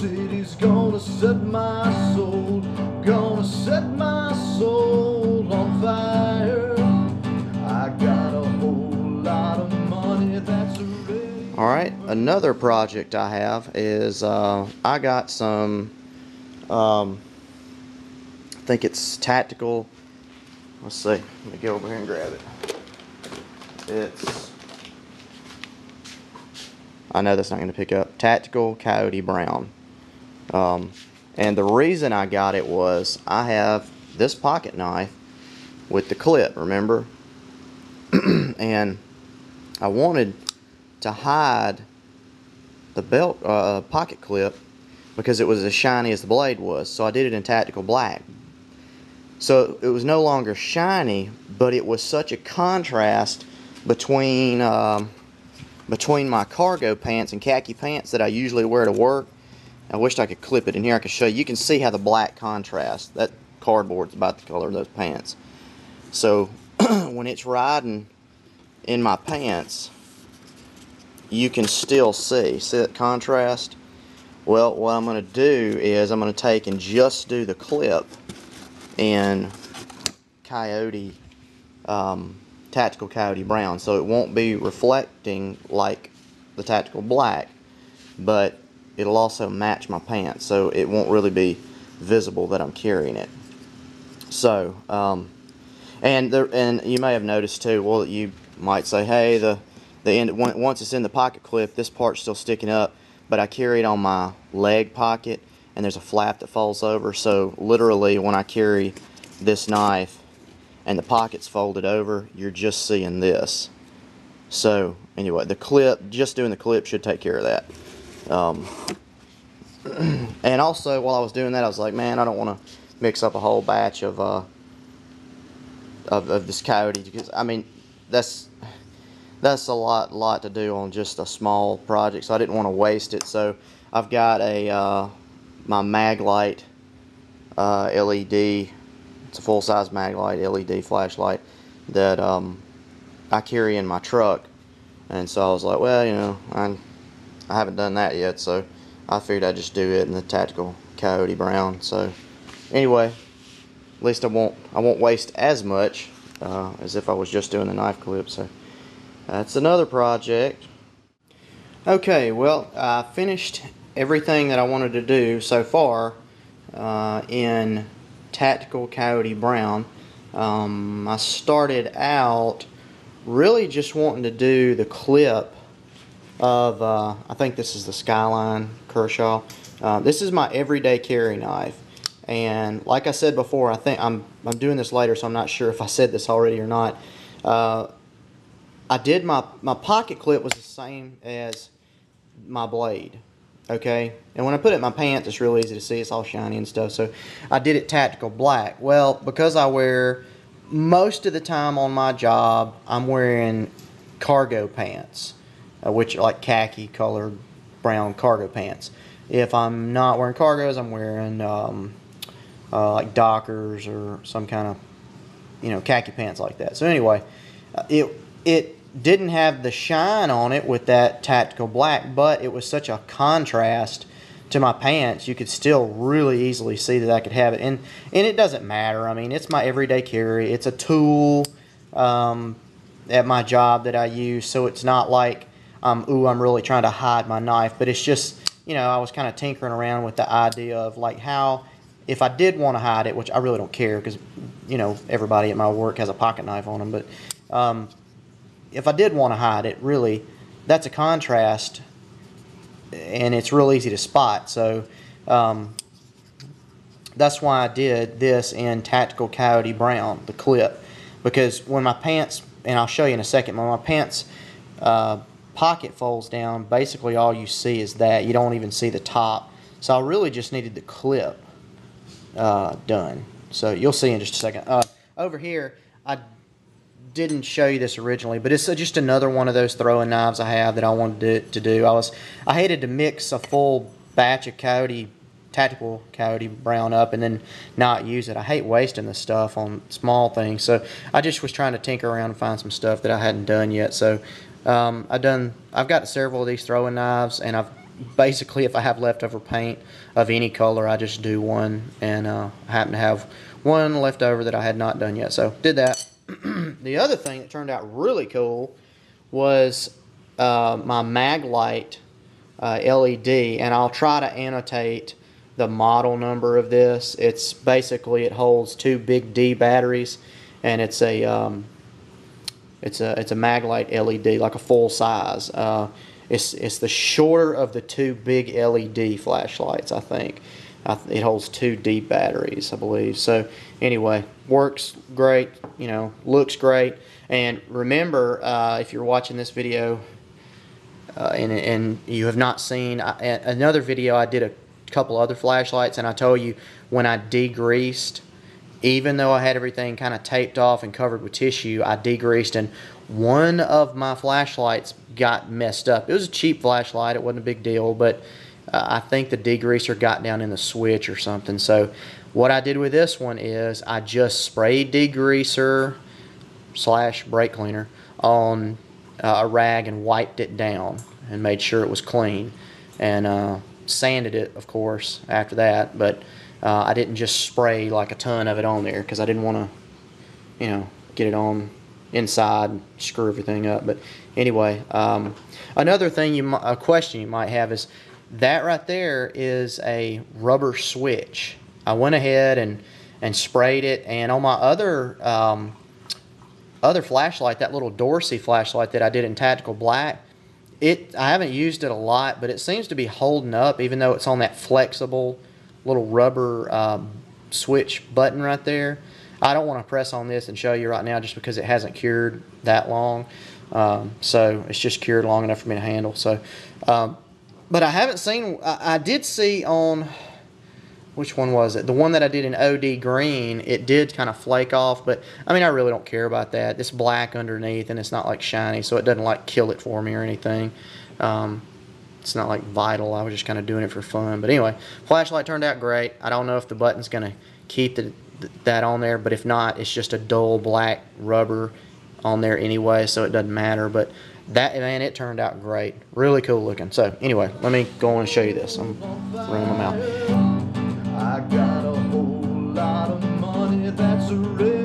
city's gonna set my soul, gonna set my soul on fire. I got a whole lot of money that's ready. Alright, another project I have is I got some I think it's Tactical, let's see, let me go over here and grab it. It's, I know that's not going to pick up, Tactical Coyote Brown. And the reason I got it was I have this pocket knife with the clip, remember? And I wanted to hide the belt pocket clip because it was as shiny as the blade was, so I did it in Tactical Black. So it was no longer shiny, but it was such a contrast between my cargo pants and khaki pants that I usually wear to work. I wished I could clip it in here. I could show you. You can see how the black contrasts. That cardboard's about the color of those pants. So when it's riding in my pants, you can still see that contrast. Well, what I'm going to do is I'm going to take and just do the clip in Coyote, Tactical Coyote Brown, so it won't be reflecting like the Tactical Black, but it'll also match my pants, so it won't really be visible that I'm carrying it. So, and you may have noticed too. Well, you might say, hey, the end, once it's in the pocket clip, this part's still sticking up, but I carry it on my leg pocket, and there's a flap that falls over. So literally, when I carry this knife and the pocket's folded over, you're just seeing this. So anyway, the clip, just doing the clip should take care of that. And also, while I was doing that, I was like, man, I don't want to mix up a whole batch of this coyote, because I mean that's a lot to do on just a small project, so I didn't want to waste it. So I've got a my Mag-lite LED. It's a full-size Mag-lite LED flashlight that I carry in my truck, and so I was like, well, you know, I haven't done that yet, so I figured I'd just do it in the Tactical Coyote Brown. So anyway, at least I won't waste as much as if I was just doing the knife clip. So that's another project. Okay, well, I finished everything that I wanted to do so far in Tactical Coyote Brown. I started out really just wanting to do the clip of I think this is the Skyline Kershaw. This is my everyday carry knife, and like I said before, I think I'm doing this later, so I'm not sure if I said this already or not. I did my pocket clip was the same as my blade, okay, and when I put it in my pants, it's real easy to see, it's all shiny and stuff, so I did it Tactical Black. Well, because I wear, most of the time on my job, I'm wearing cargo pants, which are like khaki colored brown cargo pants. If I'm not wearing cargos, I'm wearing like Dockers or some kind of, you know, khaki pants like that. So anyway, it didn't have the shine on it with that Tactical Black, but it was such a contrast to my pants, you could still really easily see that I could have it. And it doesn't matter. I mean, it's my everyday carry. It's a tool at my job that I use, so it's not like I'm really trying to hide my knife, but it's just, you know, I was kind of tinkering around with the idea of like how, if I did want to hide it, which I really don't care because, you know, everybody at my work has a pocket knife on them, but if I did want to hide it, really, that's a contrast and it's real easy to spot. So that's why I did this in Tactical Coyote Brown, the clip, because when my pants, and I'll show you in a second, when my pants pocket folds down, basically all you see is that. You don't even see the top. So I really just needed the clip done. So you'll see in just a second. Over here, I didn't show you this originally, but it's just another one of those throwing knives I have that I wanted to do. I hated to mix a full batch of Tactical Coyote Brown up and then not use it. I hate wasting the stuff on small things, so I just was trying to tinker around and find some stuff that I hadn't done yet. So I've got several of these throwing knives, and I've basically, if I have leftover paint of any color, I just do one, and I happen to have one left over that I had not done yet, so did that. The other thing that turned out really cool was my Mag-lite LED, and I'll try to annotate the model number of this. It's basically, it holds 2 big D batteries, and it's a Mag-lite LED, like a full size. It's the shorter of the 2 big LED flashlights, I think. It holds 2 deep batteries, I believe. So anyway, works great, you know, looks great. And remember, if you're watching this video and you have not seen another video, I did a couple other flashlights, and I told you when I degreased, even though I had everything kind of taped off and covered with tissue, I degreased, and one of my flashlights got messed up. It was a cheap flashlight, it wasn't a big deal, but I think the degreaser got down in the switch or something. So what I did with this one is I just sprayed degreaser / brake cleaner on a rag and wiped it down and made sure it was clean, and sanded it, of course, after that. But I didn't just spray like a ton of it on there because I didn't want to, you know, get it on inside and screw everything up. But anyway, another thing, a question you might have is, that right there is a rubber switch. I went ahead and sprayed it, and on my other flashlight, that little Dorsey flashlight that I did in Tactical Black, I haven't used it a lot, but it seems to be holding up, even though it's on that flexible little rubber switch button right there. I don't want to press on this and show you right now just because it hasn't cured that long. So it's just cured long enough for me to handle. So, but I haven't seen, I did see on, which one was it? The one that I did in OD green, it did kind of flake off, but I mean, I really don't care about that. It's black underneath and it's not like shiny, so it doesn't like kill it for me or anything. It's not like vital. I was just kind of doing it for fun. But anyway, flashlight turned out great. I don't know if the button's going to keep that on there, but if not, it's just a dull black rubber on there anyway, so it doesn't matter. But that, man, it turned out great. Really cool looking. So anyway, let me go on and show you this. I'm running them out. I got a whole lot of money that's ready.